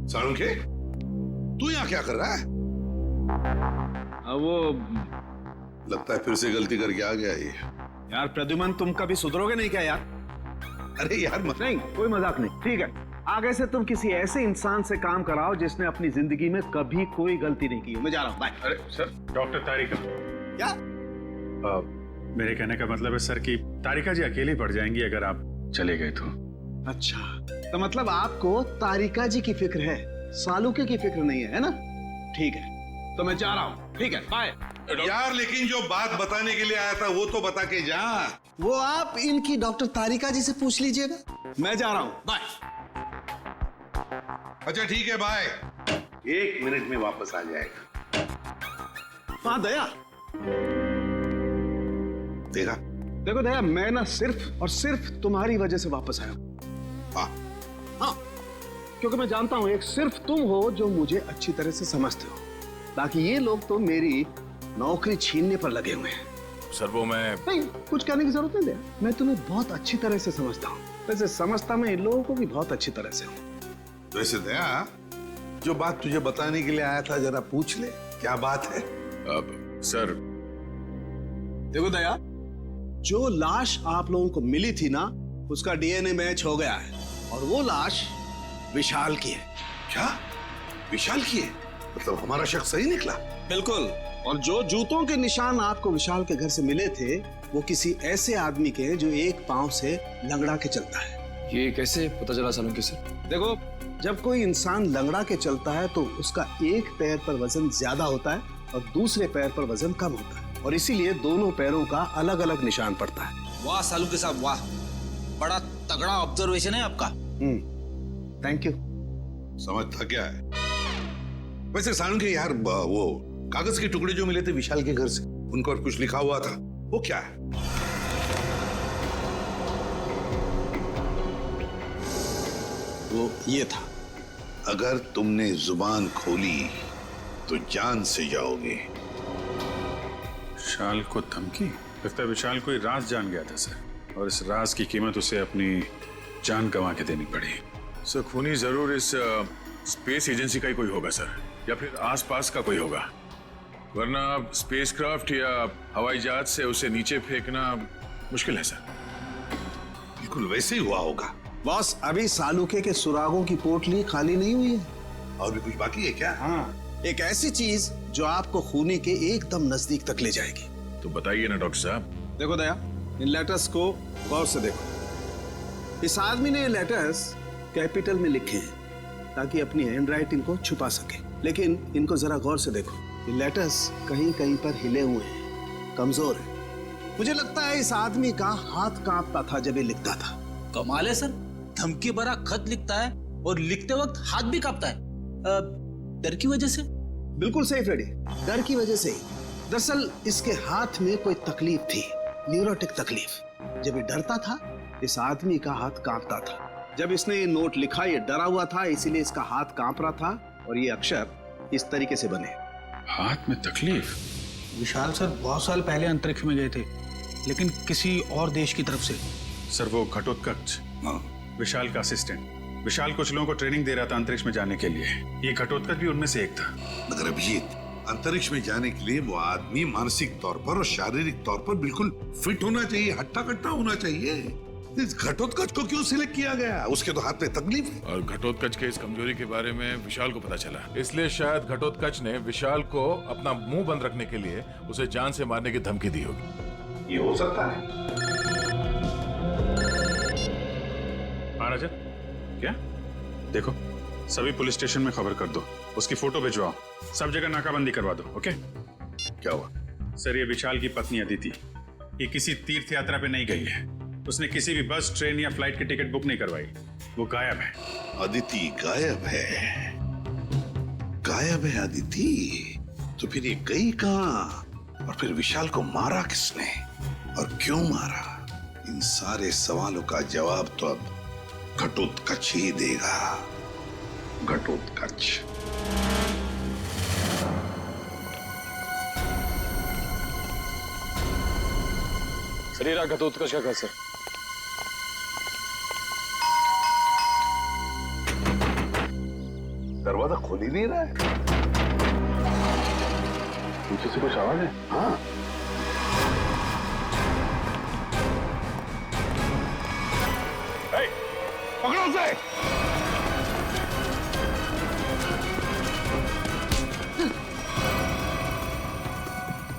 साळुंखे, तू यहाँ क्या कर रहा है? वो लगता है फिर से गलती करके आ गया ये। यार प्रद्युमन, तुम कभी सुधरोगे नहीं क्या यार? अरे यार नहीं, कोई मजाक नहीं, ठीक है। आगे से तुम किसी ऐसे इंसान से काम कराओ जिसने अपनी जिंदगी में कभी कोई गलती नहीं की। मैं जा रहा हूँ, बाय। अरे सर, डॉक्टर तारिका। क्या? मेरे कहने का मतलब है सर कि तारिका जी अकेली पड़ जाएंगी अगर आप चले गए तो। अच्छा, तो मतलब आपको तारिका जी की फिक्र है, सालुके की फिक्र नहीं है ना? ठीक है, तो मैं जा रहा हूँ, ठीक है, बाय। यार लेकिन जो बात बताने के लिए आया था वो तो बता के जा। वो आप इनकी डॉक्टर तारिका जी से पूछ लीजिएगा। मैं जा रहा हूँ, बाय। अच्छा ठीक है, बाय। 1 मिनट में वापस आ जाएगा। हाँ दया, देखा? देखो दया, मैं ना सिर्फ और सिर्फ तुम्हारी वजह से वापस आया हूँ। हाँ, क्योंकि मैं जानता हूं एक सिर्फ तुम हो जो मुझे अच्छी तरह से समझते हो। बाकी ये लोग तो मेरी नौकरी छीनने पर लगे हुए हैं। सर वो मैं नहीं, कुछ कहने की जरूरत नहीं है। मैं तुम्हें बहुत अच्छी तरह से समझता हूँ। वैसे समझता मैं इन लोगों को भी बहुत अच्छी तरह से हूँ। वैसे दया, जो बात तुझे बताने के लिए आया था जरा पूछ ले, क्या बात है? अब सर देखो दया, जो लाश आप लोगों को मिली थी ना, उसका डीएनए मैच हो गया है और वो लाश विशाल की है। क्या? विशाल की है? मतलब हमारा शख्स सही निकला? बिल्कुल। और जो जूतों के निशान आपको विशाल के घर से मिले थे, वो किसी ऐसे आदमी के हैं जो एक पांव से लंगड़ा के चलता है। ये कैसे पता चला सालुंखे सर? देखो, जब कोई इंसान लंगड़ा के चलता है तो उसका एक पैर पर वजन ज्यादा होता है और दूसरे पैर पर वजन कम होता है, और इसीलिए दोनों पैरों का अलग अलग निशान पड़ता है। वाह सालुंखे साहब, वाह, बड़ा तगड़ा ऑब्जर्वेशन है आपका। Thank you. समझता क्या है? वैसे साळुंखे यार, वो कागज के टुकड़े जो मिले थे विशाल के घर से, उन पर कुछ लिखा हुआ था, वो क्या है? वो ये था, अगर तुमने जुबान खोली तो जान से जाओगे। विशाल को धमकी? लगता है विशाल कोई राज जान गया था सर, और इस राज की कीमत उसे अपनी जान गंवा के देनी पड़ी। सर खूनी जरूर इस स्पेस एजेंसी का ही कोई होगा सर, या फिर आसपास का कोई होगा, वरना स्पेसक्राफ्ट या हवाई जहाज से उसे नीचे फेंकना मुश्किल है सर। बिल्कुल वैसे ही हुआ होगा। बॉस, अभी सालुके के सुरागों की पोटली खाली नहीं हुई है। और भी कुछ बाकी है क्या? हाँ, एक ऐसी चीज जो आपको खूनी के एकदम नजदीक तक ले जाएगी। तो बताइए ना डॉक्टर साहब। देखो दया, इन लेटर्स को गौर से देखो। इस आदमी ने ये लेटर्स कैपिटल में लिखे हैं ताकि अपनी हैंडराइटिंग को छुपा सके, लेकिन इनको जरा गौर से देखो। ये लेटर्स कहीं कहीं पर हिले हुए हैं, कमजोर है। मुझे लगता है इस आदमी का हाथ कांपता था जब ये लिखता था। कमाल है सर, धमकी भरा खत लिखता है और लिखते वक्त हाथ भी कांपता है। डर की वजह से? बिल्कुल सही फ्रेडी, डर की वजह से ही। दरअसल इसके हाथ में कोई तकलीफ थी, न्यूरोटिक तकलीफ। जब ये डरता था, इस आदमी का हाथ कांपता था। जब इसने ये नोट लिखा, ये डरा हुआ था, इसीलिए इसका हाथ कांप रहा था, और ये अक्षर इस तरीके से बने। हाथ में तकलीफ? विशाल सर बहुत साल पहले अंतरिक्ष में गए थे, लेकिन किसी और देश की तरफ से। सर वो घटोत्कच, विशाल का असिस्टेंट। विशाल कुछ लोगों को ट्रेनिंग दे रहा था अंतरिक्ष में जाने के लिए, ये घटोत्कच भी उनमें से एक था। मगर अभिजीत, अंतरिक्ष में जाने के लिए वो आदमी मानसिक तौर पर और शारीरिक तौर पर बिल्कुल फिट होना चाहिए, हट्टा कट्टा होना चाहिए। इस घटोत्कच को क्यों सिलेक्ट किया गया? उसके तो हाथ में तकलीफ है। और घटोत्कच के इस कमजोरी के बारे में विशाल को पता चला, इसलिए शायद घटोत्कच ने विशाल को अपना मुंह बंद रखने के लिए उसे जान से मारने की धमकी दी होगी। ये हो सकता है। महाराजा, क्या? देखो, सभी पुलिस स्टेशन में खबर कर दो, उसकी फोटो भिजवाओ, सब जगह नाकाबंदी करवा दो। ओके? क्या हुआ? सर ये विशाल की पत्नी अदिति, ये किसी तीर्थ यात्रा पे नहीं गई है। उसने किसी भी बस, ट्रेन या फ्लाइट की टिकट बुक नहीं करवाई। वो गायब है। अदिति गायब है? गायब है अदिति? तो फिर ये गई कहां? और फिर विशाल को मारा किसने और क्यों मारा? इन सारे सवालों का जवाब तो अब घटोत्कच ही देगा। घटोत्कच। शरीर घटोत्कच का घर सर। दरवाजा खोल ही नहीं रहा है। पीछे से कुछ आवाज है? हाँ। पकड़ो उसे।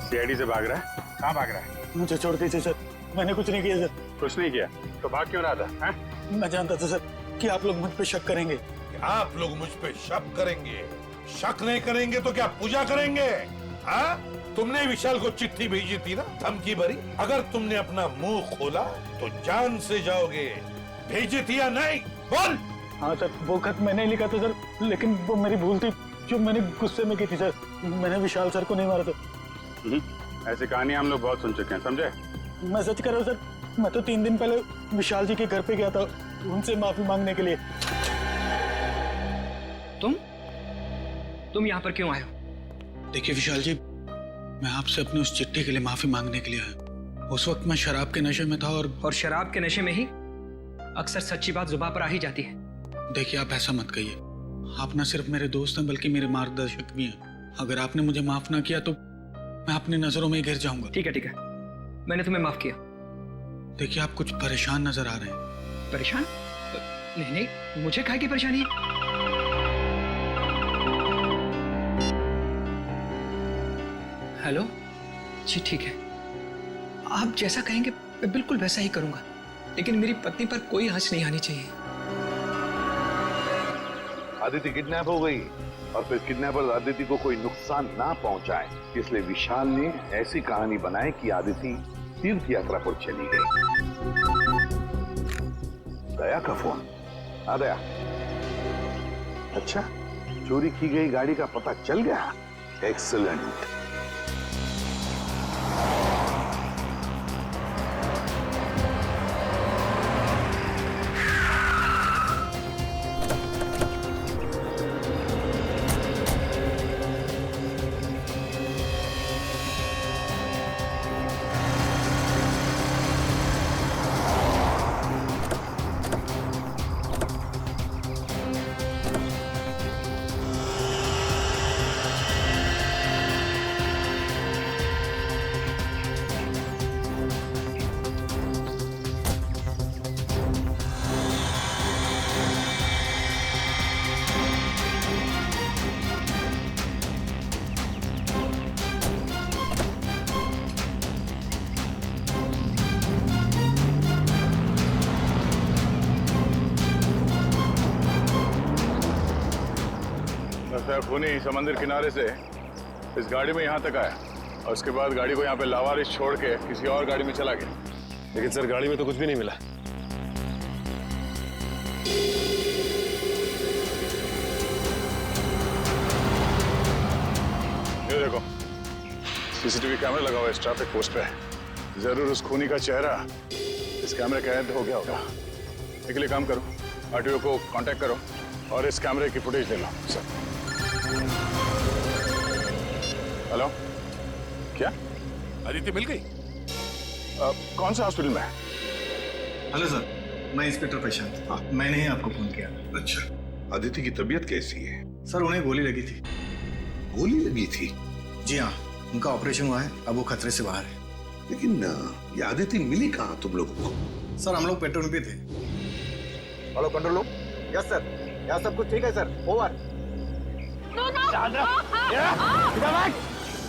सीआईडी से भाग रहा है? कहाँ भाग रहा है? मुझे छोड़ दीजिए सर, मैंने कुछ नहीं किया सर। कुछ नहीं किया तो भाग क्यों रहा था? मैं जानता था सर कि आप लोग मुझ पे शक करेंगे। आप लोग मुझ पे शक करेंगे? शक नहीं करेंगे तो क्या पूजा करेंगे? हाँ? तुमने विशाल को चिट्ठी भेजी थी ना, धमकी भरी। अगर तुमने अपना मुंह खोला तो जान से जाओगे। भेजी थी या नहीं? बोल। हाँ सर, वो खत मैंने लिखा था सर, लेकिन वो मेरी भूल थी जो मैंने गुस्से में की थी सर। मैंने विशाल सर को नहीं मारा था। ऐसी कहानी हम लोग बहुत सुन चुके हैं, समझे? मैं सच कर रहा हूँ सर, मैं तो 3 दिन पहले विशाल जी के घर पे गया था उनसे माफी मांगने के लिए। तुम यहाँ पर क्यों आए हो? देखिए विशाल जी, मैं आपसे अपनी उस चिट्ठी के लिए माफी मांगने के लिए आया। उस वक्त मैं शराब के नशे में था और शराब के नशे में ही अक्सर सच्ची बात जुबान पर आ ही जाती है। देखिए आप ऐसा मत कहिए, आप न सिर्फ मेरे दोस्त हैं बल्कि मेरे मार्गदर्शक भी हैं। अगर आपने मुझे माफ ना किया तो मैं अपनी नजरों में गिर जाऊंगा। ठीक है, मैंने तुम्हें माफ किया। देखिए आप कुछ परेशान नजर आ रहे हैं। परेशान? नहीं, मुझे काहे की परेशानी है? हेलो जी, ठीक है, आप जैसा कहेंगे मैं बिल्कुल वैसा ही करूंगा, लेकिन मेरी पत्नी पर कोई आंच नहीं आनी चाहिए। आदिति किडनैप हो गई और फिर किडनैपर आदिति को कोई नुकसान ना पहुंचाए, इसलिए विशाल ने ऐसी कहानी बनाई कि आदिति तीर्थ यात्रा पर चली गई। दया का फोन। आ दया। अच्छा, चोरी की गई गाड़ी का पता चल गया? एक्सीलेंट। खूनी समंदर किनारे से इस गाड़ी में यहाँ तक आया और उसके बाद गाड़ी को यहाँ पे लावारिस छोड़ के किसी और गाड़ी में चला गया। लेकिन सर गाड़ी में तो कुछ भी नहीं मिला। ये देखो, सीसीटीवी कैमरा लगा हुआ है इस ट्रैफिक पोस्ट पे। जरूर उस खूनी का चेहरा इस कैमरे का कैद हो गया होगा। इसके लिए काम करो, आरटीओ को कांटेक्ट करो और इस कैमरे की फुटेज ले लो। सर हेलो, क्या आदित्य मिल गई? कौन सा हॉस्पिटल में है? हेलो सर, मैं इंस्पेक्टर प्रशांत। हाँ, मैंने ही आपको फोन किया। अच्छा, आदिति की तबीयत कैसी है? सर उन्हें गोली लगी थी। गोली लगी थी? जी हाँ, उनका ऑपरेशन हुआ है, अब वो खतरे से बाहर है। लेकिन ये आदिति मिली कहाँ तुम लोगों को? सर हम लोग पेट्रोल पे थे। Hello control room. Yes sir, यहाँ सब कुछ ठीक है सर। ओवर।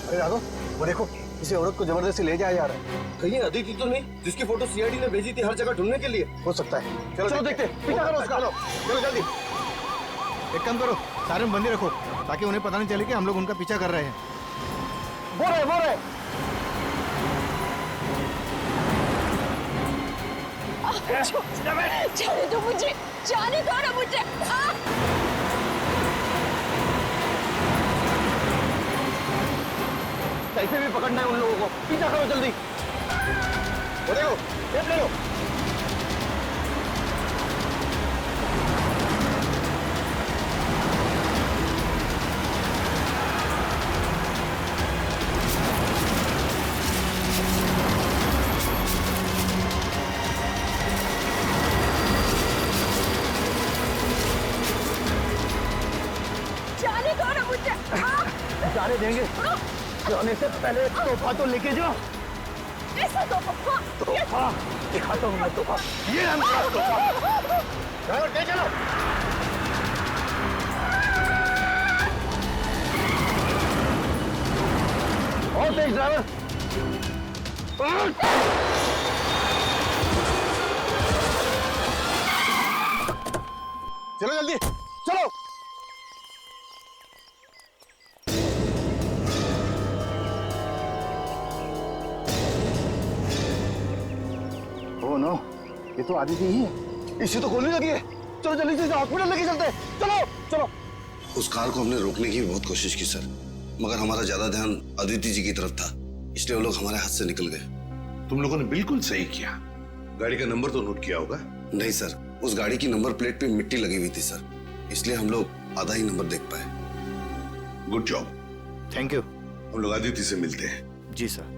अरे राघव, वो देखो, किसी औरत को जबरदस्ती ले जाया जा रहा है। कहीं अदिति तो नहीं जिसकी फोटो सीआईडी ने भेजी थी हर जगह ढूंढने के लिए? हो सकता है। चलो देखते, पीछा करो उसका। चलो जल्दी। एक काम करो, सायरन बंदी रखो ताकि उन्हें पता नहीं चले कि हम लोग उनका पीछा कर रहे हैं। बोल रहे जाने दो मुझे, जाने दो ना मुझे। कैसे भी पकड़ना है उन लोगों को, पीछा करो जल्दी। वो देखो, टेप ले लो। जाने दो ना मुझे। जाने देंगे? जाने से पहले एक तोहफा तो लेके जाओ। कैसा तोहफा? तोहफा दिखाता हूँ मैं तोहफा। ये है मेरा तोहफा। ड्राइवर तेज चलो। और तेज ड्राइवर। चलो जल्दी चलो। ओ नो, ये तो आदिति ही है। इसे तो गोली लगी है। चलो जल्दी से हॉस्पिटल लेके चलते हैं। चलो चलो। उस कार को हमने रोकने की बहुत कोशिश की सर, मगर हमारा ज्यादा ध्यान अदिति जी की तरफ था, इसलिए वो लोग हमारे हाथ से निकल गए। तुम लोगों ने बिल्कुल सही किया। गाड़ी का नंबर तो नोट किया होगा? नहीं सर, उस गाड़ी की नंबर प्लेट पे मिट्टी लगी हुई थी सर, इसलिए हम लोग आधा ही नंबर देख पाए। Good job. Thank you. हम लोग आदिति से मिलते हैं। जी सर।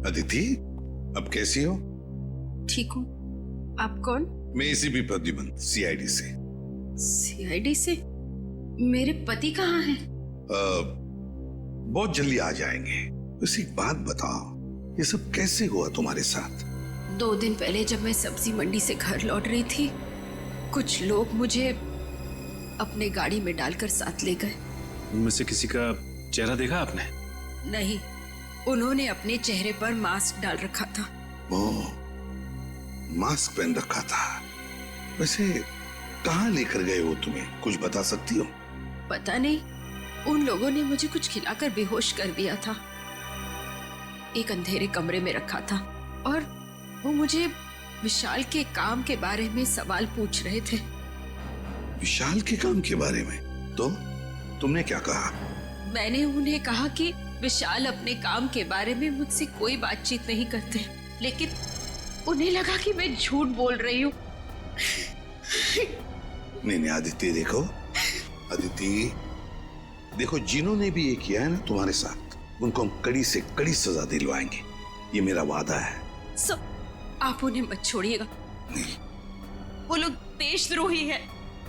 अदिति, अब कैसी हो? ठीक हूँ। आप कौन? मैं एसीपी प्रद्युमन, सीआईडी से। सीआईडी से? मेरे पति कहाँ हैं? बहुत जल्दी आ जाएंगे। बस एक बात बताओ, ये सब कैसे हुआ तुम्हारे साथ? 2 दिन पहले जब मैं सब्जी मंडी से घर लौट रही थी, कुछ लोग मुझे अपने गाड़ी में डालकर साथ ले गए। उनमें से किसी का चेहरा देखा आपने? नहीं, उन्होंने अपने चेहरे पर मास्क डाल रखा था। ओह, मास्क पहन रखा था। वैसे कहाँ लेकर गए वो तुम्हें, कुछ बता सकती हो? पता नहीं, उन लोगों ने मुझे कुछ खिलाकर बेहोश कर दिया था। एक अंधेरे कमरे में रखा था और वो मुझे विशाल के काम के बारे में सवाल पूछ रहे थे। विशाल के काम के बारे में? तो तुमने क्या कहा? मैंने उन्हें कहा कि विशाल अपने काम के बारे में मुझसे कोई बातचीत नहीं करते, लेकिन उन्हें लगा कि मैं झूठ बोल रही हूँ। नहीं आदित्य, देखो अदिति, देखो जिन्होंने भी ये किया है ना तुम्हारे साथ, उनको हम कड़ी से कड़ी सजा दिलवाएंगे, ये मेरा वादा है। सब आप उन्हें मत छोड़िएगा। वो लोग देशद्रोही है।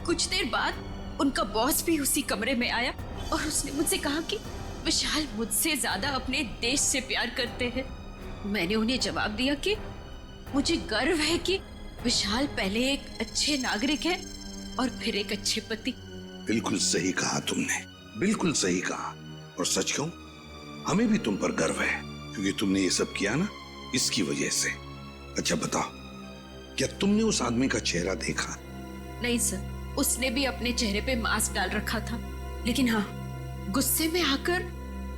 कुछ देर बाद उनका बॉस भी उसी कमरे में आया और उसने मुझसे कहा कि विशाल मुझसे ज्यादा अपने देश से प्यार करते हैं। मैंने उन्हें जवाब दिया कि मुझे गर्व है कि विशाल पहले एक अच्छे नागरिक है और फिर एक अच्छे पति। बिल्कुल सही कहा तुमने, बिल्कुल सही कहा। और सच कहूं, हमें भी तुम पर गर्व है, क्योंकि तुमने ये सब किया ना इसकी वजह से। अच्छा बताओ, क्या तुमने उस आदमी का चेहरा देखा? नहीं सर, उसने भी अपने चेहरे पे मास्क डाल रखा था, लेकिन हाँ, गुस्से में आकर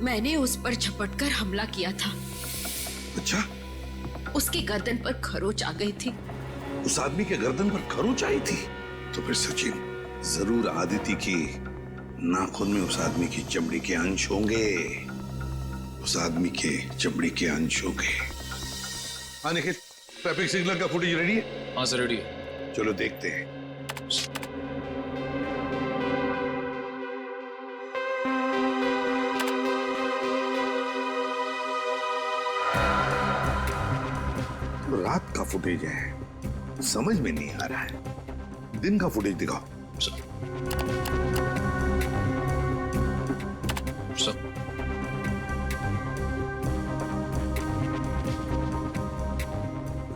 मैंने उस पर झपटकर हमला किया था। अच्छा? उसके गर्दन पर खरोच आ गई थी। उस आदमी के गर्दन पर खरोच आई थी? तो फिर सचिन, जरूर आदिति की नाखून में उस आदमी की चमड़ी के अंश होंगे। उस आदमी के चमड़ी के अंश होंगे। हाँ निखिल, ट्रैफिक सिग्नल का फुटेज रेडी है? हाँ सर, रेडी है। चलो देखते हैं। तो रात का फुटेज है, समझ में नहीं आ रहा है। दिन का फुटेज दिखाओ।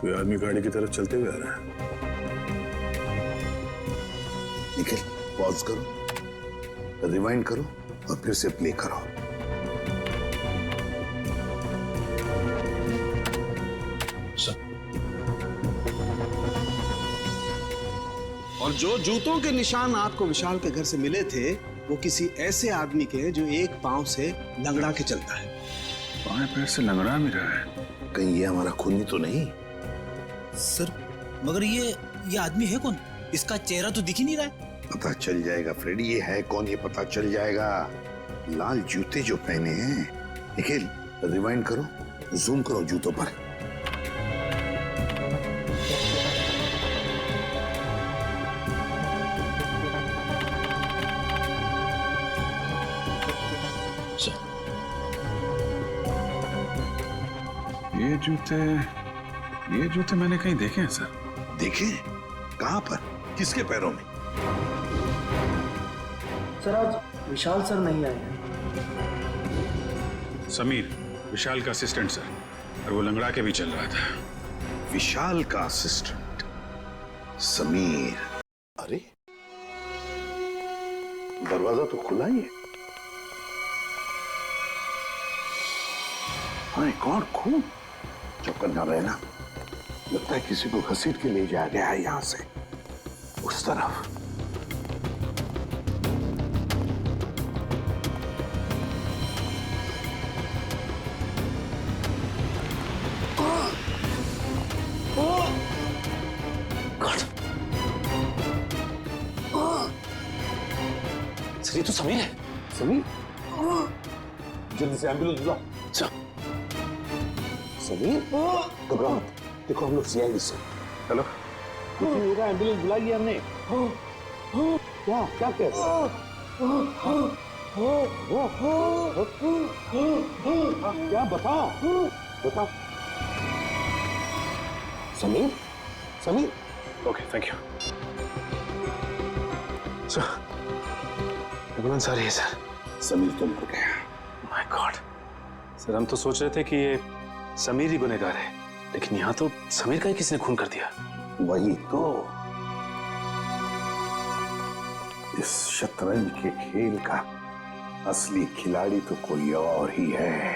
कोई आदमी गाड़ी की तरफ चलते हुए आ रहा है। निखिल, पॉज करो, रिवाइंड करो और फिर से प्ले करो। और जो जूतों के निशान आपको विशाल के घर से मिले थे, वो किसी ऐसे आदमी के जो एक पांव से लंगड़ा के चलता है। बाएं पैर से लंगड़ा भी रहा है। कहीं ये हमारा खूनी तो नहीं? सर, मगर ये आदमी है कौन? इसका चेहरा तो दिख ही नहीं रहा है। पता चल जाएगा फ्रेडी, ये है कौन ये पता चल जाएगा। लाल जूते जो पहने हैं। निखिल, रिवाइंड करो, जूम करो जूतों पर। ये जूते मैंने कहीं देखे हैं सर। देखे? कहां पर? किसके पैरों में? सर आज विशाल सर नहीं आए हैं। समीर, विशाल का असिस्टेंट सर, और वो लंगड़ा के भी चल रहा था। विशाल का असिस्टेंट समीर। अरे दरवाजा तो खुला ही है। हाँ, कौन खून? चुप करना रहना। लगता है किसी को घसीट के ले जाया गया है यहां से उस तरफ। सर ये तो समीर है। समीर, जल्दी से एम्बुलेंस बुलाओ। समीर, घबराओ मत। देखो हम लोग सीआईडी से। हेलो, कुछ नहीं होगा, एम्बुलेंस बुलाई है हमने। क्या क्या कह रहे हो? क्या बताओ बताओ। Sameer, Sameer. Okay, thank you sir. Ambulance आ रही है सर। समीर तुम मर गया। माय गॉड सर, हम तो सोच रहे थे कि ये समीर ही गुनहगार है, लेकिन यहाँ तो समीर का ही किसी ने खून कर दिया। वही तो, इस शतरंज के खेल का असली खिलाड़ी तो कोई और ही है,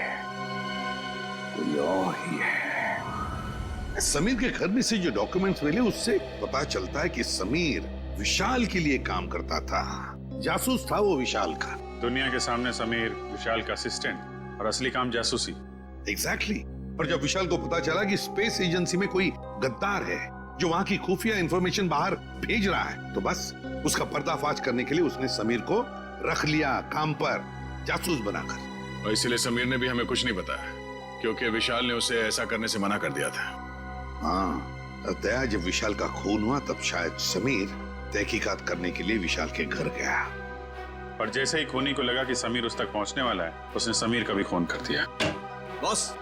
कोई और ही है। समीर के घर में से जो डॉक्यूमेंट्स मिले उससे पता चलता है कि समीर विशाल के लिए काम करता था। जासूस था वो विशाल का। दुनिया के सामने समीर विशाल का असिस्टेंट और असली काम जासूसी। एग्जैक्टली। पर जब विशाल को पता चला कि स्पेस एजेंसी में कोई गद्दार है जो वहां की खुफिया इंफॉर्मेशन बाहर भेज रहा है, तो बस उसका पर्दाफाश करने के लिए उसने समीर को रख लिया काम पर, जासूस बनाकर। और इसीलिए समीर ने भी हमें कुछ नहीं बताया, क्योंकि विशाल ने उसे ऐसा करने से मना कर दिया था। हाँ, तब दया जब विशाल का खून हुआ तब शायद समीर तहकीकात करने के लिए विशाल के घर गया। और जैसे ही खूनी को लगा कि समीर उस तक पहुंचने वाला है, उसने समीर का भी खून कर दिया। बॉस,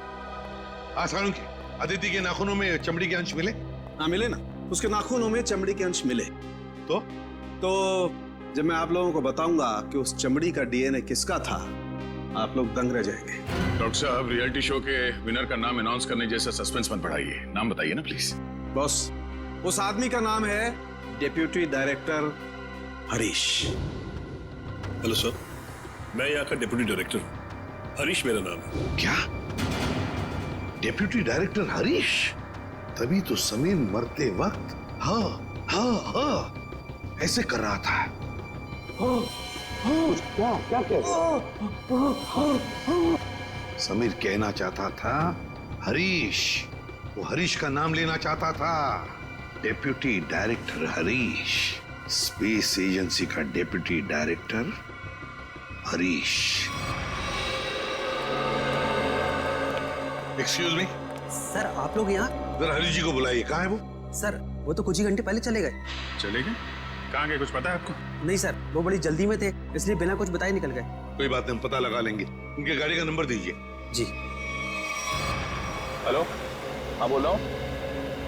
आसानों की अदिति के नाखूनों में चमड़ी के अंश मिले? हाँ मिले ना, उसके नाखूनों में चमड़ी के अंश मिले। तो जब मैं आप लोगों को बताऊंगा कि उस चमड़ी का डीएनए किसका था, आप लोग दंग रह जाएंगे। डॉक्टर साहब, रियलिटी शो के विनर का नाम अनाउंस करने जैसा सस्पेंस मत बढ़ाइए। नाम बताइए ना प्लीज। बॉस, उस आदमी का नाम है deputy director Harish. Hello sir, मैं यहाँ का डिप्टी डायरेक्टर हूँ। हरीश मेरा नाम है। क्या? Deputy director Harish? तभी तो समीर मरते वक्त हाँ हाँ हाँ ऐसे कर रहा था। क्या क्या कह रहे हो? समीर कहना चाहता था हरीश, वो हरीश का नाम लेना चाहता था। Deputy director Harish, space agency का deputy director Harish. Excuse me sir, आप लोग यहाँ? जरा हरीश जी को बुलाइए। कहाँ है वो? सर वो तो कुछ ही घंटे पहले चले गए। चले गए? कहाँ गए, कुछ पता है आपको? नहीं सर, वो बड़ी जल्दी में थे, इसलिए बिना कुछ बताए निकल गए। कोई बात नहीं, हम पता लगा लेंगे। उनके गाड़ी का नंबर दीजिए। जी। हेलो, हाँ बोल रहा हूँ।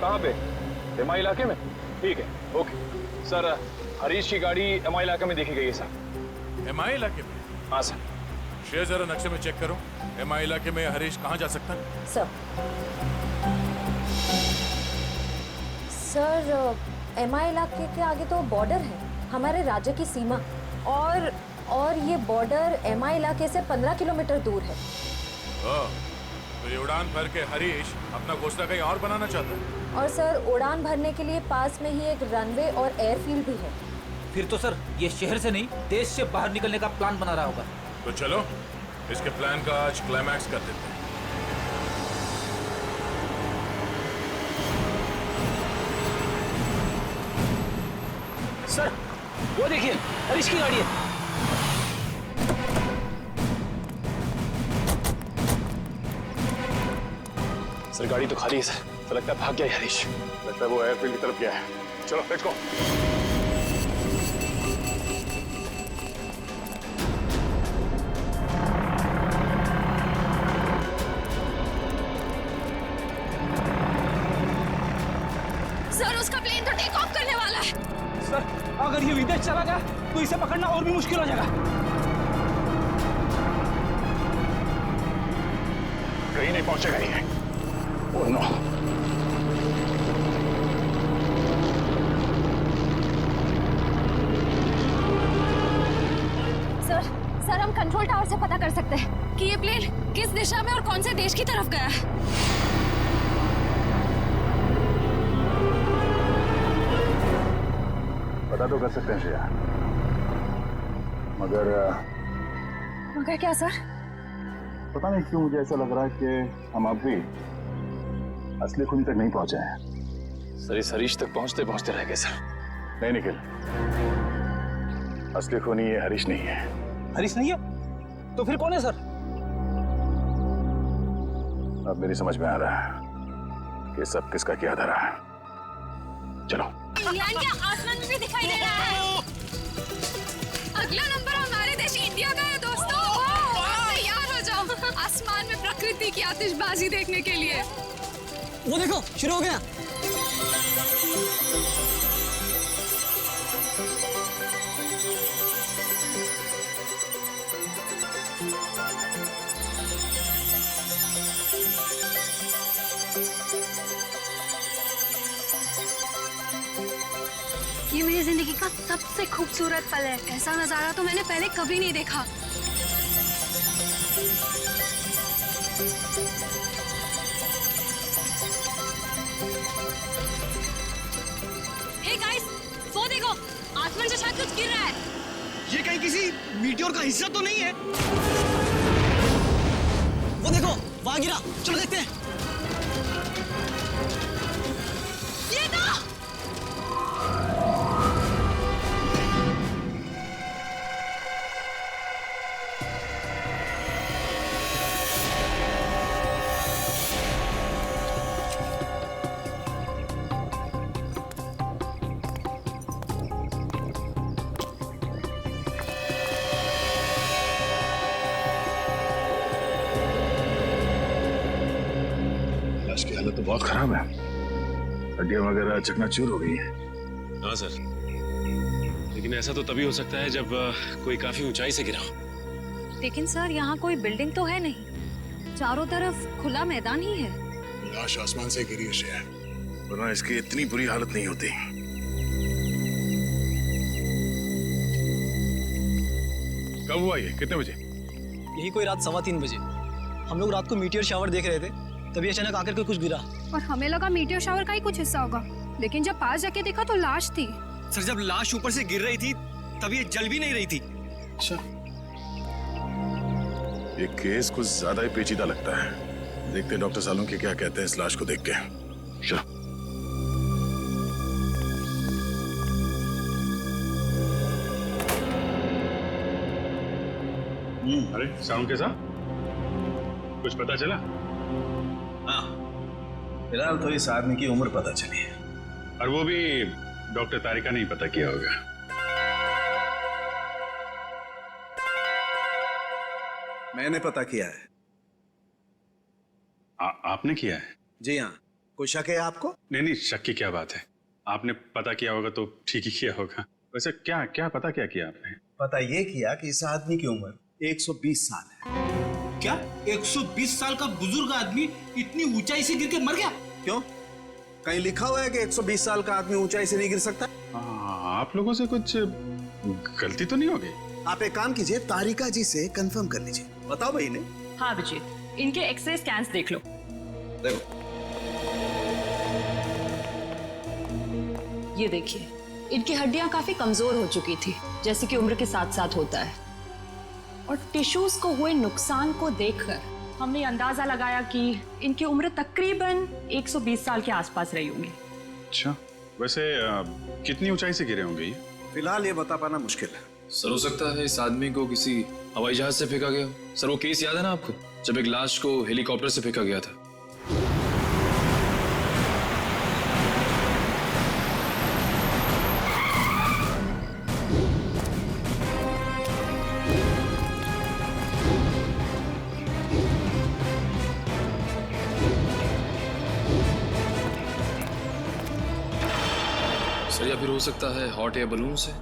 कहाँ पे? एमआई इलाके में? ठीक है, ओके सर। हरीश की गाड़ी एमआई इलाके में देखी गई है सर। एमआई इलाके में? हाँ सर। शेयर जरा नक्शे में चेक करो, एमआई इलाके में हरीश कहाँ जा सकता है? सर एमआई इलाके के आगे तो बॉर्डर है, हमारे राज्य की सीमा, और ये बॉर्डर एमआई इलाके से 15 किलोमीटर दूर है। तो ये उड़ान भर के हरीश अपना घोंसला कहीं और बनाना चाहता है। और सर उड़ान भरने के लिए पास में ही एक रनवे और एयरफील्ड भी है। फिर तो सर ये शहर से नहीं, देश से बाहर निकलने का प्लान बना रहा होगा। तो चलो इसके प्लान का आज क्लाइमैक्स कर देते हैं। सर वो देखिए, हरीश की गाड़ी है। सर गाड़ी तो खाली है सर, तो लगता है भाग गया हरीश। लगता है वो एयरफील्ड की तरफ गया है। चलो लेट्स गो। अगर ये विदेश चला गया तो इसे पकड़ना और भी मुश्किल हो जाएगा। कहीं नहीं पहुंचेगा ये। Oh no. सर हम कंट्रोल टावर से पता कर सकते हैं कि ये प्लेन किस दिशा में और कौन से देश की तरफ गया है। पता तो कर सकते हैं श्रेया, मगर क्या सर? पता नहीं क्यों मुझे ऐसा लग रहा है कि हम अब भी असली खूनी तक नहीं पहुंचे हैं। सर इस हरीश तक पहुंचते पहुंचते रह गए सर। नहीं निखिल, असली खूनी ये हरीश नहीं है। हरीश नहीं है तो फिर कौन है सर? अब मेरी समझ में आ रहा है कि सब किसका क्या धरा है। चलो। इंग्लैंड के आसमान में भी दिखाई दे रहा है। अगला नंबर हमारे देश इंडिया का है दोस्तों। तैयार हो जाओ आसमान में प्रकृति की आतिशबाजी देखने के लिए। वो देखो शुरू हो गया। ये मेरी जिंदगी का सबसे खूबसूरत पल है। ऐसा नजारा तो मैंने पहले कभी नहीं देखा। हे गाइस, वो देखो आसमान से शायद कुछ गिर रहा है। ये कहीं किसी मीटियोर का हिस्सा तो नहीं है? वो देखो वहां गिरा, चलो देखते हैं। ये तो लाश की हालत तो बहुत खराब है, हड्डियां वगैरह चकनाचूर हो गई है। हाँ सर, लेकिन ऐसा तो तभी हो सकता है जब कोई काफी ऊंचाई से गिरा हो। लेकिन सर यहाँ कोई बिल्डिंग तो है नहीं, चारों तरफ खुला मैदान ही है। लाश आसमान से गिरी है श्रेया, वरना इसकी इतनी बुरी हालत नहीं होती। कब हुआ ये, कितने बजे? यही कोई रात 3:15 बजे। हम लोग रात को मीटियर शावर देख रहे थे, तभी अचानक आकर के कुछ गिरा। और हमें लगा मीटियर शावर का ही कुछ हिस्सा होगा, लेकिन जब पास जाके देखा तो लाश थी। सर जब लाश ऊपर से गिर रही थी तब ये जल भी नहीं रही थी। अच्छा, ये केस कुछ ज्यादा ही पेचीदा लगता है। देखते हैं डॉक्टर सालुंके क्या कहते हैं इस लाश को देख के। चलो। अरे सालुंके साहब, कुछ पता चला? हाँ, फिलहाल तो इस आदमी की उम्र पता चली है, और वो भी डॉक्टर तारिका ने ही पता किया होगा। मैंने पता किया है। आपने किया है? जी हाँ। कोई शक है आपको? नहीं, शक की क्या बात है, आपने पता किया होगा तो ठीक ही किया होगा। वैसे क्या क्या पता क्या किया आपने? पता ये किया कि इस आदमी की उम्र 120 साल है। क्या 120 साल का बुजुर्ग आदमी इतनी ऊंचाई से गिर के मर गया? क्यों? कहीं लिखा हुआ है कि 120 साल का आदमी ऊंचाई से नहीं गिर सकता? आप लोगों से कुछ गलती तो नहीं हो गई? आप एक काम कीजिए, तारिका जी से कंफर्म कर लीजिए। बताओ भाई ने। हाँ अभिजीत, इनके एक्सरे स्कैन्स देख लो। देखो ये देखिए, इनकी हड्डियां काफी कमजोर हो चुकी थी, जैसे कि उम्र के साथ साथ होता है। और टिश्यूज को हुए नुकसान को देखकर हमने अंदाजा लगाया कि इनकी उम्र तकरीबन 120 साल के आसपास रही होगी। अच्छा, वैसे कितनी ऊंचाई से गिरे होंगे ये? फिलहाल ये बता पाना मुश्किल है। सर हो सकता है इस आदमी को किसी हवाई जहाज से फेंका गया। सर वो केस याद है ना आपको, जब एक लाश को हेलीकॉप्टर से फेंका गया था? सर या फिर हो सकता है हॉट एयर बलून से,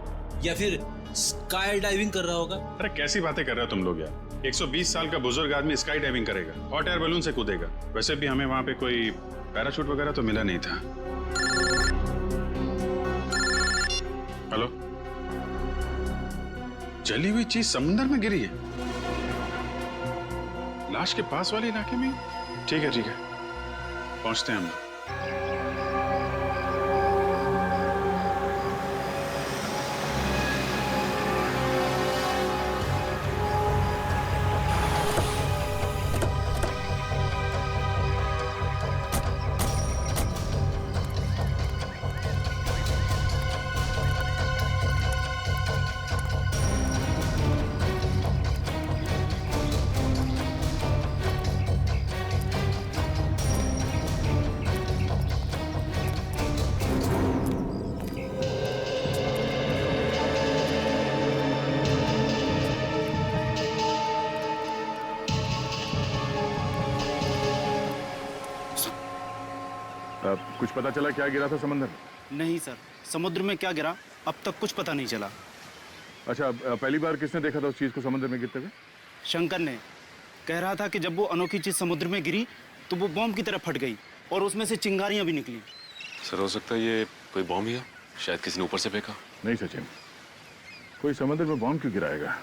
या फिर स्काई डाइविंग कर रहा होगा। अरे कैसी बातें कर रहे हो तुम लोग यार। 120 साल का बुजुर्ग आदमी स्काई डाइविंग करेगा, हॉट एयर बलून से कूदेगा? वैसे भी हमें वहां पे कोई पैराशूट वगैरह तो मिला नहीं था। हेलो, जली हुई चीज समुद्र में गिरी है, लाश के पास वाले इलाके में? ठीक है पहुंचते हैं हम। कुछ पता चला क्या गिरा था समुद्र में? नहीं सर, समुद्र में क्या गिरा अब तक कुछ पता नहीं चला। अच्छा, पहली बार किसने देखा था उस चीज को समुद्र में गिरते हुए? शंकर ने कह रहा था कि जब वो अनोखी चीज समुद्र में गिरी तो वो बॉम्ब की तरह फट गई और उसमें से चिंगारियां भी निकली। सर हो सकता है ये कोई बॉम्ब ही हो, शायद किसी ने ऊपर से फेंका। नहीं सचिन, कोई समुद्र में बॉम्ब क्यों गिराएगा?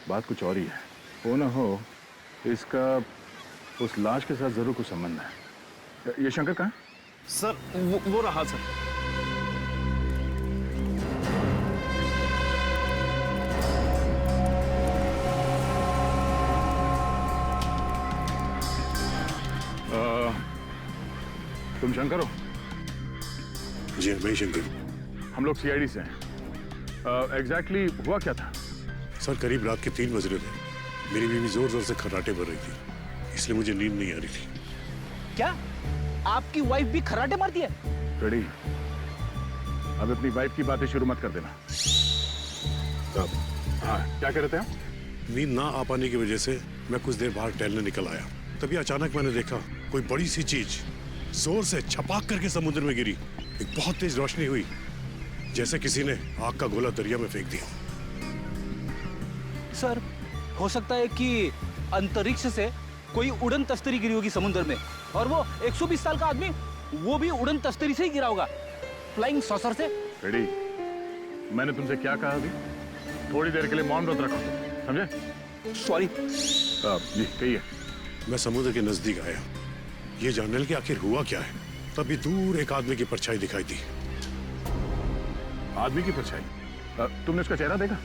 बात कुछ और ही है। वो ना हो इसका उस लाश के साथ जरूर कुछ संबंध है। ये शंकर कहाँ? सर वो रहा सर। तुम शंकर हो? जी मैं शंकर हूँ। हम लोग सीआईडी से हैं। एग्जैक्टली हुआ क्या था? सर करीब रात के 3 बज रहे थे। मेरी बीवी जोर जोर से खर्राटे भर रही थी, इसलिए मुझे नींद नहीं आ रही थी। क्या आपकी वाइफ भी खर्राटे मारती है? रेडी, अब अपनी वाइफ की बातें शुरू मत कर देना। हाँ, क्या कह रहे थे आप? नींद ना आ पाने की वजह से मैं कुछ देर बाहर टहलने निकल आया, तभी अचानक मैंने देखा कोई बड़ी सी चीज जोर से छपाक करके समुद्र में गिरी। एक बहुत तेज रोशनी हुई, जैसे किसी ने आग का गोला दरिया में फेंक दिया। सर हो सकता है कि अंतरिक्ष से कोई उड़न तस्तरी गिरी होगी समुद्र में, और वो 120 साल का आदमी वो भी उड़न तस्तरी से ही गिरा होगा, फ्लाइंग सॉसर से। रेडी, मैंने तुमसे क्या कहा अभी? थोड़ी देर के लिए मौन व्रत रखो, समझे? सॉरी। जी कहिए। मैं समुद्र के नजदीक आया, ये जानने कि आखिर हुआ क्या है। तभी दूर एक आदमी की परछाई दिखाई दी। आदमी की परछाई? तुमने उसका चेहरा देखा?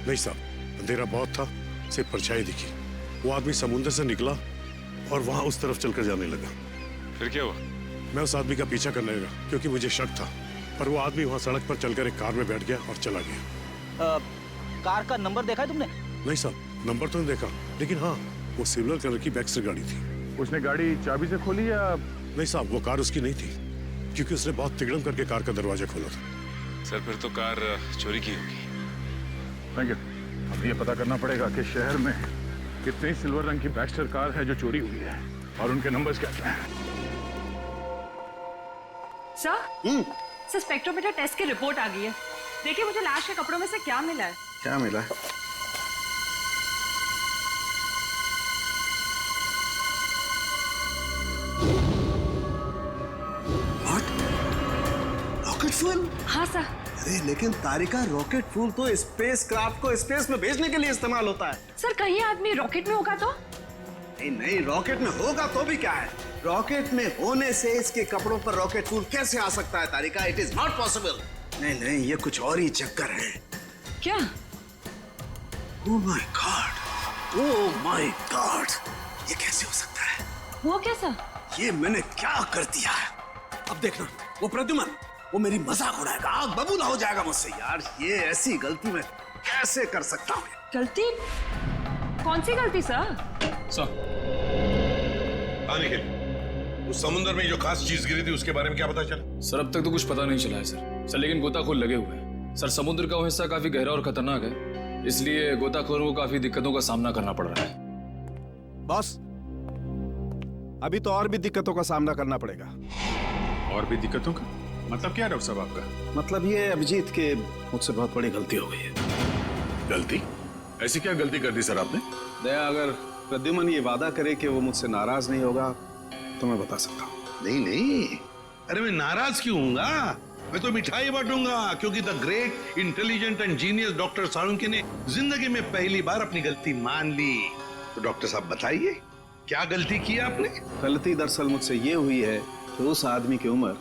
नहीं साहब, अंधेरा बहुत था, सिर्फ परछाई दिखी। वो आदमी समुद्र से निकला और वहां उस तरफ चलकर जाने लगा। फिर क्या हुआ? मैं उस आदमी का पीछा करने लगा क्योंकि मुझे शक था, पर वो आदमी वहां सड़क पर चलकर एक कार में बैठ गया और चला गया। कार का नंबर देखा है तुमने? नहीं साहब, नंबर तो नहीं देखा, लेकिन हाँ वो सिल्वर कलर की बैक्स्टर गाड़ी थी। उसने गाड़ी चाबी से खोली या? नहीं साहब, वो कार उसकी नहीं थी, क्योंकि उसने बहुत तिगड़म करके कार का दरवाजा खोला था। सर फिर तो कार चोरी की होगी। Thank you. अब ये पता करना पड़ेगा कि शहर में कितनी सिल्वर रंग की बैक्स्टर कार है जो चोरी हुई है और उनके नंबर्स क्या क्या हैं। सर स्पेक्ट्रोमीटर टेस्ट की रिपोर्ट आ गई है। देखिए मुझे लाश के कपड़ों में से क्या मिला है। क्या मिला है? Rocket fuel? हाँ सर। अरे लेकिन तारिका, रॉकेट फ्यूल तो स्पेस क्राफ्ट को स्पेस में भेजने के लिए इस्तेमाल होता है। सर कहीं आदमी रॉकेट में होगा तो? नहीं नहीं, रॉकेट में होगा तो भी क्या है, रॉकेट में होने से इसके कपड़ों पर रॉकेट फ्यूल कैसे आ सकता है Tarika? It is not possible. नहीं नहीं, ये कुछ और ही चक्कर है। क्या? Oh my God, oh my God, ये कैसे हो सकता है? वो कैसा? ये मैंने क्या कर दिया है? अब देखना, वो प्रद्युमन वो मेरी मजाक उड़ाएगा, आग बबूला हो जाएगा मुझसे। यार ये ऐसी गलती मैं कैसे कर सकता हूँ? गलती? कौन सी गलती सर? आने के लिए उस समुद्र में जो खास चीज गिरी थी उसके बारे में क्या पता चला? सर अब तक तो कुछ पता नहीं चला है सर लेकिन गोताखोर लगे हुए हैं। सर समुद्र का वो हिस्सा काफी गहरा और खतरनाक है, इसलिए गोताखोरों को काफी दिक्कतों का सामना करना पड़ रहा है। बॉस, अभी तो और भी दिक्कतों का सामना करना पड़ेगा। और भी दिक्कतों का? मतलब क्या डॉक्टर साहब आपका? मतलब ये अभिजीत के मुझसे बहुत बड़ी गलती हो गई है। गलती? ऐसी क्या गलती कर दी सर आपने? दया, अगर प्रद्युमन ये वादा करे कि वो मुझसे नाराज नहीं होगा तो मैं बता सकता हूँ। नहीं नहीं, अरे मैं नाराज क्यों हूँगा? मैं तो मिठाई बांटूंगा, क्योंकि the great intelligent and genius doctor Salunkhe ने जिंदगी में पहली बार अपनी गलती मान ली। तो डॉक्टर साहब बताइए, क्या गलती की आपने? गलती दरअसल मुझसे ये हुई है कि उस आदमी की उम्र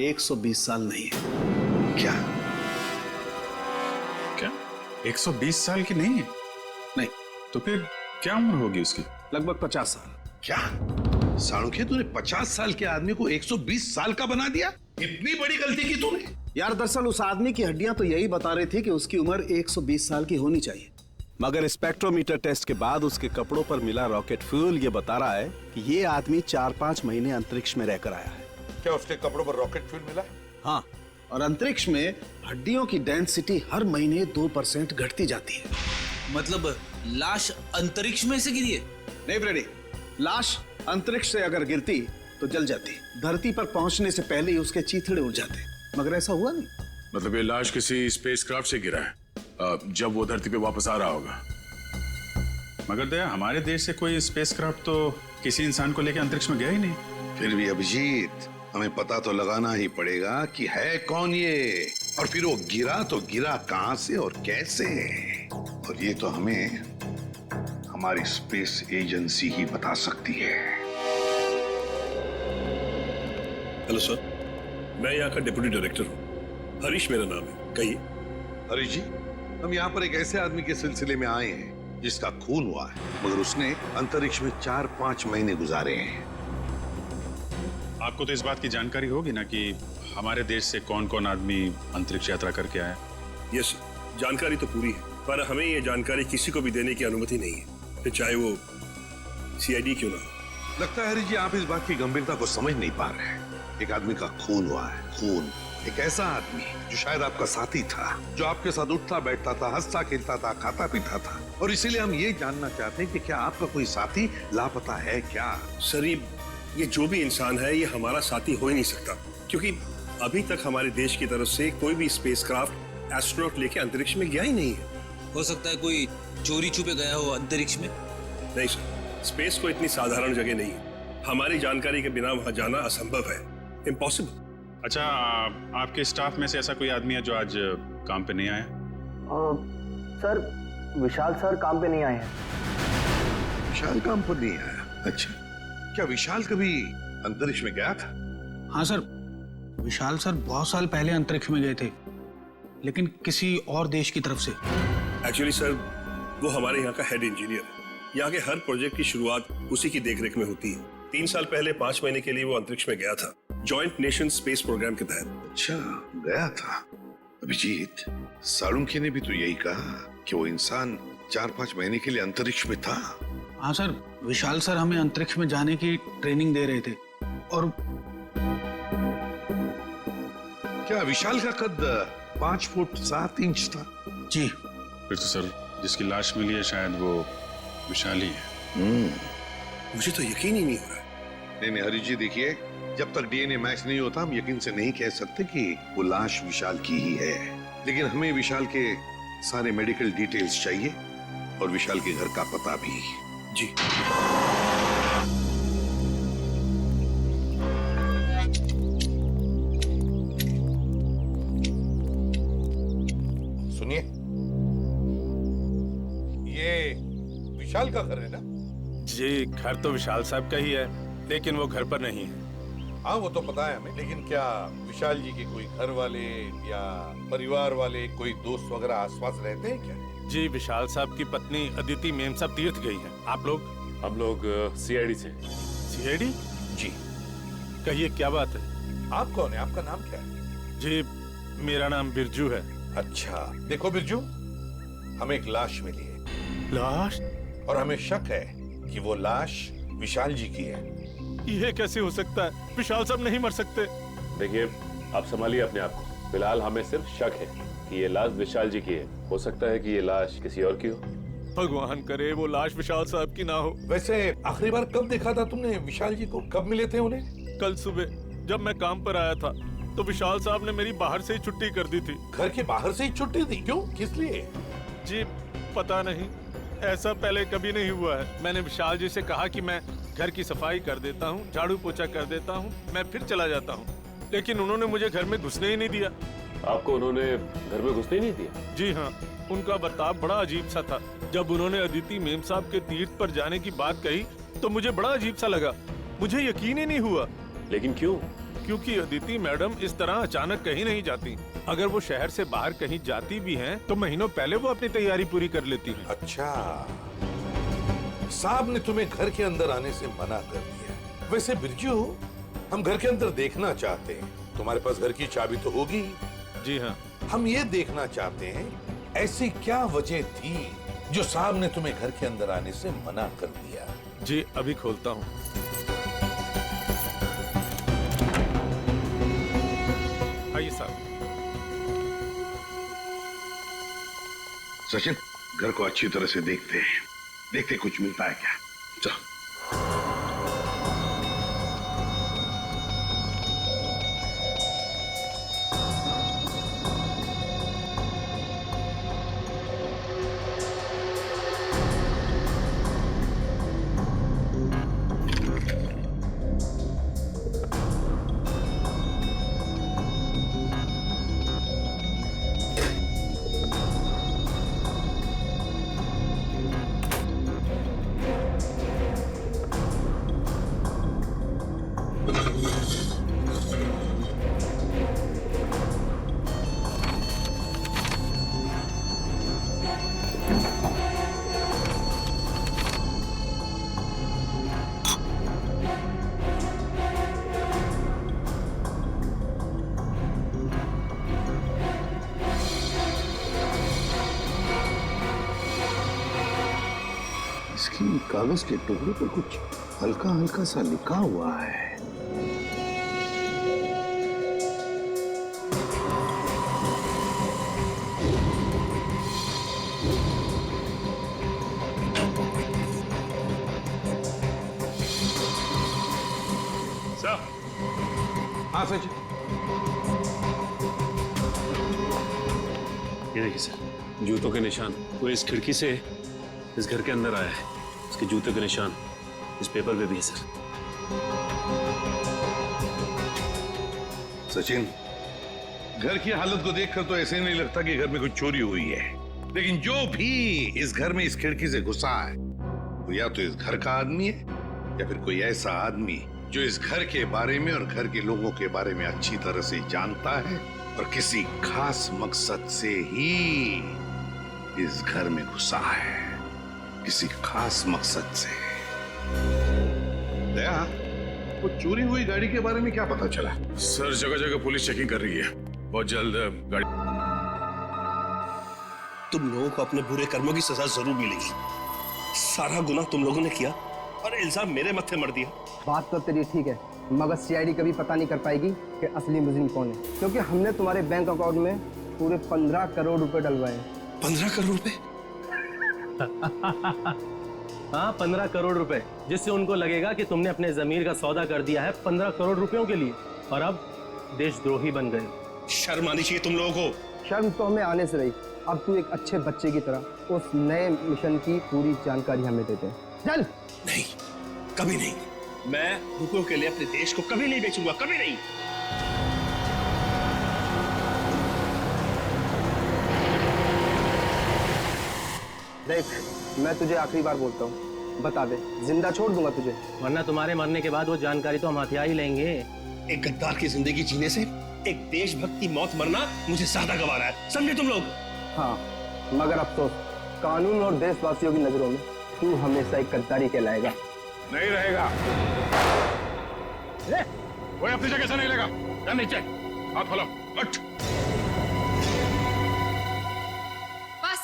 120 साल नहीं है। क्या? क्या 120 साल की नहीं है? नहीं। तो फिर क्या उम्र होगी उसकी? लगभग 50 साल। क्या साळुंखे, तूने 50 साल के आदमी को 120 साल का बना दिया? इतनी बड़ी गलती की तूने? यार दरअसल उस आदमी की हड्डियां तो यही बता रही थी कि उसकी उम्र 120 साल की होनी चाहिए, मगर स्पेक्ट्रोमीटर टेस्ट के बाद उसके कपड़ों पर मिला रॉकेट फ्यूल ये बता रहा है कि ये आदमी 4-5 महीने अंतरिक्ष में रहकर आया है। क्या उसके कपड़ों पर रॉकेट फ्यूल मिला? हाँ, और अंतरिक्ष में हड्डियों की डेंसिटी हर महीने 2% घटती जाती है। मतलब लाश अंतरिक्ष में से गिरी है? नहीं फ्रेडी, लाश अंतरिक्ष से अगर गिरती तो जल जाती, धरती पर पहुंचने से पहले ही उसके चीथड़े उड़ जाते, मगर ऐसा हुआ नहीं। मतलब ये लाश किसी स्पेसक्राफ्ट से गिरा है जब वो धरती पे वापस आ रहा होगा। मगर दया, हमारे देश से कोई स्पेसक्राफ्ट तो किसी इंसान को लेकर अंतरिक्ष में गया ही नहीं। फिर भी अभिजीत, हमें पता तो लगाना ही पड़ेगा कि है कौन ये, और फिर वो गिरा तो गिरा कहां से और कैसे, और ये तो हमें हमारी स्पेस एजेंसी ही बता सकती है। हेलो सर, मैं यहाँ का डिप्टी डायरेक्टर हूँ, हरीश मेरा नाम है। कहिए। हरीश जी, हम यहाँ पर एक ऐसे आदमी के सिलसिले में आए हैं जिसका खून हुआ है, मगर उसने अंतरिक्ष में 4-5 महीने गुजारे हैं। आपको तो इस बात की जानकारी होगी ना कि हमारे देश से कौन कौन आदमी अंतरिक्ष यात्रा करके आया? यस, जानकारी तो पूरी है, पर हमें ये जानकारी किसी को भी देने की अनुमति नहीं है, फिर चाहे वो सीआईडी क्यों ना हो। लगता है हरीश जी, आप इस बात की गंभीरता को समझ नहीं पा रहे हैं। एक आदमी का खून हुआ है, खून। एक ऐसा आदमी जो शायद आपका साथी था, जो आपके साथ उठता बैठता था, हंसता खेलता था, खाता पीता था, और इसीलिए हम ये जानना चाहते हैं कि क्या आपका कोई साथी लापता है क्या? सर, ये जो भी इंसान है ये हमारा साथी हो ही नहीं सकता, क्योंकि अभी तक हमारे देश की तरफ से कोई भी स्पेसक्राफ्ट एस्ट्रोनॉट लेके अंतरिक्ष में गया ही नहीं है। हो सकता है कोई चोरी छुपे गया हो अंतरिक्ष में। नहीं सर, स्पेस को इतनी साधारण जगह नहीं है, हमारी जानकारी के बिना वहां जाना असंभव है, इम्पॉसिबल। अच्छा, आपके स्टाफ में से ऐसा कोई आदमी है जो आज काम पे नहीं आया? सर, विशाल सर काम पे नहीं आए हैं। विशाल काम पर नहीं आया? अच्छा, क्या विशाल कभी अंतरिक्ष में गया था? हाँ सर, विशाल सर बहुत साल पहले अंतरिक्ष में गए थे, लेकिन किसी और देश की तरफ से। एक्चुअली सर, वो हमारे यहाँ का हेड इंजीनियर है। यहाँ के हर प्रोजेक्ट की शुरुआत उसी की देखरेख में होती है। 3 साल पहले 5 महीने के लिए वो अंतरिक्ष में गया था, जॉइंट नेशन स्पेस प्रोग्राम के तहत। अच्छा, गया था। अभिजीत, साळुंखे ने भी तो यही कहा कि वो इंसान 4-5 महीने के लिए अंतरिक्ष में था। हाँ सर, विशाल सर हमें अंतरिक्ष में जाने की ट्रेनिंग दे रहे थे। और क्या विशाल का कद 5 फुट 7 इंच था? जी। फिर तो सर जिसकी लाश मिली है शायद वो विशाल ही है। मुझे तो यकीन ही नहीं हो रहा। नहीं हरीश जी, देखिए, जब तक डीएनए मैच नहीं होता हम यकीन से नहीं कह सकते कि वो लाश विशाल की ही है, लेकिन हमें विशाल के सारे मेडिकल डिटेल्स चाहिए और विशाल के घर का पता भी। जी। सुनिए, ये विशाल का घर है ना? जी, घर तो विशाल साहब का ही है, लेकिन वो घर पर नहीं है। हाँ, वो तो पता है हमें, लेकिन क्या विशाल जी के कोई घर वाले या परिवार वाले, कोई दोस्त वगैरह आसपास रहते हैं क्या? जी, विशाल साहब की पत्नी अदिति मेम साहब तीर्थ गई हैं। आप लोग? हम लोग सीआईडी से। सीआईडी? जी। कहिए, क्या बात है? आप कौन है? आपका नाम क्या है? जी, मेरा नाम बिरजू है। अच्छा, देखो बिरजू, हमें एक लाश मिली है। लाश? और हमें शक है कि वो लाश विशाल जी की है। ये कैसे हो सकता है? विशाल साहब नहीं मर सकते। देखिए, आप संभालिए अपने आप को। फिलहाल हमें सिर्फ शक है कि ये लाश विशाल जी की है। हो सकता है कि ये लाश किसी और की हो। भगवान करे वो लाश विशाल साहब की ना हो। वैसे आखिरी बार कब देखा था तुमने विशाल जी को? कब मिले थे उन्हें? कल सुबह जब मैं काम पर आया था, तो विशाल साहब ने मेरी बाहर से ही छुट्टी कर दी थी। घर के बाहर से ही छुट्टी दी? क्यों, किस लिए? जी पता नहीं, ऐसा पहले कभी नहीं हुआ है। मैंने विशाल जी से कहा कि मैं घर की सफाई कर देता हूँ, झाड़ू पोछा कर देता हूँ, मैं फिर चला जाता हूँ, लेकिन उन्होंने मुझे घर में घुसने ही नहीं दिया। आपको उन्होंने घर में घुसने ही नहीं दिया? जी हाँ, उनका बर्ताव बड़ा अजीब सा था। जब उन्होंने अदिति मेम साहब के तीर्थ पर जाने की बात कही तो मुझे बड़ा अजीब सा लगा, मुझे यकीन ही नहीं हुआ। लेकिन क्यों? क्योंकि अदिति मैडम इस तरह अचानक कहीं नहीं जाती। अगर वो शहर से बाहर कहीं जाती भी हैं, तो महीनों पहले वो अपनी तैयारी पूरी कर लेती हैं। अच्छा, साहब ने तुम्हें घर के अंदर आने से मना कर दिया। वैसे बिरजू, हम घर के अंदर देखना चाहते हैं। तुम्हारे पास घर की चाबी तो होगी? जी हाँ। हम ये देखना चाहते हैं ऐसी क्या वजह थी जो साहब ने तुम्हें घर के अंदर आने से मना कर दिया। जी अभी खोलता हूँ। आइए साहब। सचिन, घर को अच्छी तरह से देखते हैं, देखते कुछ मिलता है क्या। चलो। इसकी कागज के टुकड़े पर कुछ हल्का हल्का सा लिखा हुआ है। सर। हाँ सच। ये देखिए सर, जूतों के निशान। वो इस खिड़की से इस घर के अंदर आया है। इसके जूते के निशान इस पेपर पे भी है सर। सचिन, घर की हालत को देखकर तो ऐसे नहीं लगता कि घर में कुछ चोरी हुई है, लेकिन जो भी इस घर में इस खिड़की से घुसा है वो या तो इस घर का आदमी है या फिर कोई ऐसा आदमी जो इस घर के बारे में और घर के लोगों के बारे में अच्छी तरह से जानता है और किसी खास मकसद से ही इस घर में घुसा है, किसी खास मकसद से। दया, वो चोरी हुई गाड़ी के बारे में क्या पता चला? सर, जगह जगह पुलिस चेकिंग कर रही है, बहुत जल्द गाड़ी। तुम लोगों को अपने बुरे कर्मों की सजा जरूर मिलेगी। सारा गुनाह तुम लोगों ने किया और इल्जाम मेरे मत्थे मर दिया। बात तो तेरी ठीक है, मगर सीआईडी कभी पता नहीं कर पाएगी कि असली मुजरिम कौन है, क्योंकि हमने तुम्हारे बैंक अकाउंट में पूरे 15 करोड़ रुपए डलवाए। 15 करोड़ रुपए? हाँ, 15 करोड़ रुपए, जिससे उनको लगेगा कि तुमने अपने जमीर का सौदा कर दिया है 15 करोड़ रुपयों के लिए, और अब देशद्रोही बन गए। शर्म आनी चाहिए तुम लोगों को। शर्म तो हमें आने से रही, अब तू एक अच्छे बच्चे की तरह उस नए मिशन की पूरी जानकारी हमें देते हैं। चल। नहीं, कभी नहीं। मैं रुपयों के लिए अपने देश को कभी नहीं बेचूंगा, कभी नहीं। देख, मैं तुझे आखिरी बार बोलता हूँ, बता दे, जिंदा छोड़ दूंगा तुझे, वरना तुम्हारे मरने के बाद वो जानकारी तो हम हथिया ही लेंगे। एक गद्दार की जिंदगी जीने से एक देशभक्त की मौत मरना मुझे ज्यादा गवारा है, समझे तुम लोग? हाँ, मगर अफसोस, कानून और देशवासियों की नजरों में तू हमेशा एक गद्दारी कहलाएगा। नहीं रहेगा। कोई अपनी जगह से नहीं लेगा। क्या नीचे हाथ खोलो, उठ। बस।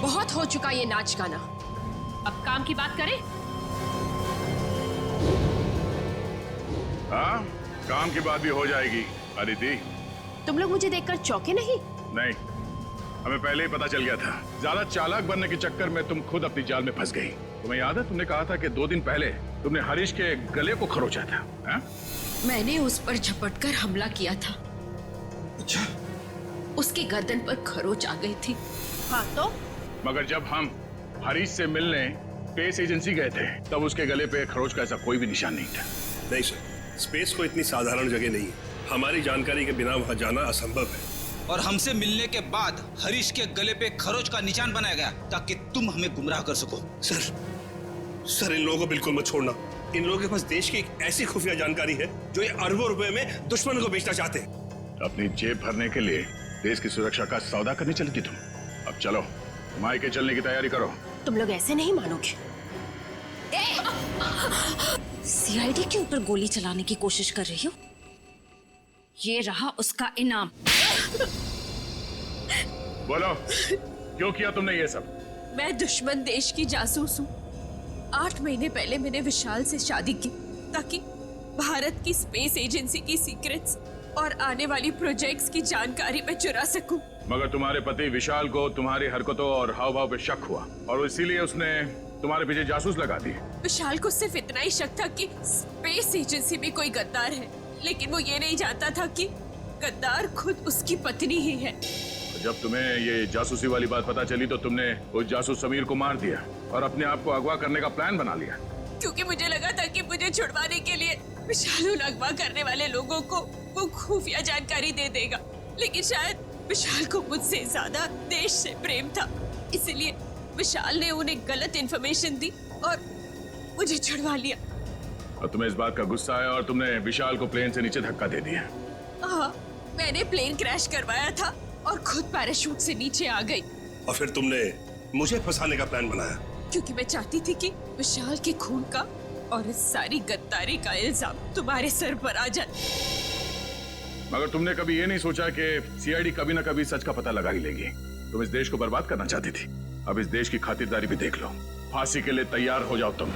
बहुत हो चुका ये नाच गाना, अब काम की बात करें। हाँ, काम की बात भी हो जाएगी। अदिति, तुम लोग मुझे देखकर चौंके नहीं? नहीं, हमें पहले ही पता चल गया था। ज्यादा चालाक बनने के चक्कर में तुम खुद अपनी जाल में फंस गई। तुम्हें याद है तुमने कहा था कि 2 दिन पहले तुमने हरीश के गले को खरोचा था, हा? मैंने उस पर झपटकर हमला किया था। अच्छा? उसके गर्दन पर खरोच आ गई थी। हाँ तो? मगर जब हम हरीश से मिलने स्पेस एजेंसी गए थे तब उसके गले पे खरोच का ऐसा कोई भी निशान नहीं था। नहीं सर, स्पेस को इतनी साधारण जगह नहीं है। हमारी जानकारी के बिना वहां जाना असंभव है। और हमसे मिलने के बाद हरीश के गले पे खरोच का निशान बनाया गया ताकि तुम हमें गुमराह कर सको। सर इन लोगों को बिल्कुल मत छोड़ना। इन लोगों के पास देश की एक ऐसी खुफिया जानकारी है जो ये अरबों रुपए में दुश्मन को बेचना चाहते हैं। अपनी जेब भरने के लिए देश की सुरक्षा का सौदा करने चली थी तुम। अब चलो, मायके चलने की तैयारी करो। तुम लोग ऐसे नहीं मानोगे। सीआईडी के ऊपर गोली चलाने की कोशिश कर रही हो? ये रहा उसका इनाम। बोलो, क्यों किया तुमने ये सब? मैं दुश्मन देश की जासूस हूँ। 8 महीने पहले मैंने विशाल से शादी की ताकि भारत की स्पेस एजेंसी की सीक्रेट्स और आने वाली प्रोजेक्ट्स की जानकारी मैं चुरा सकूं। मगर तुम्हारे पति विशाल को तुम्हारी हरकतों और हाव भाव पे शक हुआ और इसीलिए उसने तुम्हारे पीछे जासूस लगा दी। विशाल को सिर्फ इतना ही शक था कि स्पेस एजेंसी में कोई गद्दार है, लेकिन वो ये नहीं जानता था कि गद्दार खुद उसकी पत्नी ही है। जब तुम्हें ये जासूसी वाली बात पता चली तो तुमने उस जासूस समीर को मार दिया और अपने आप को अगवा करने का प्लान बना लिया। क्योंकि मुझे लगा था कि मुझे छुड़वाने के लिए विशाल उन अगवा करने वाले लोगों को वो खुफिया जानकारी दे देगा, लेकिन शायद विशाल को मुझसे ज्यादा देश से प्रेम था, इसलिए विशाल ने उन्हें गलत इन्फॉर्मेशन दी और मुझे छुड़वा लिया। और तुम्हें इस बात का गुस्सा आया और तुमने विशाल को प्लेन से नीचे धक्का दे दिया। हाँ, मैंने प्लेन क्रैश करवाया था और खुद पैराशूट से नीचे आ गई। और फिर तुमने मुझे फंसाने का प्लान बनाया? क्योंकि मैं चाहती थी कि विशाल के खून का और इस सारी गद्दारी का इल्जाम तुम्हारे सर पर आ जाए। मगर तुमने कभी ये नहीं सोचा कि सीआईडी कभी ना कभी सच का पता लगा ही लेगी। तुम इस देश को बर्बाद करना चाहती थी, अब इस देश की खातिरदारी भी देख लो। फांसी के लिए तैयार हो जाओ तुम।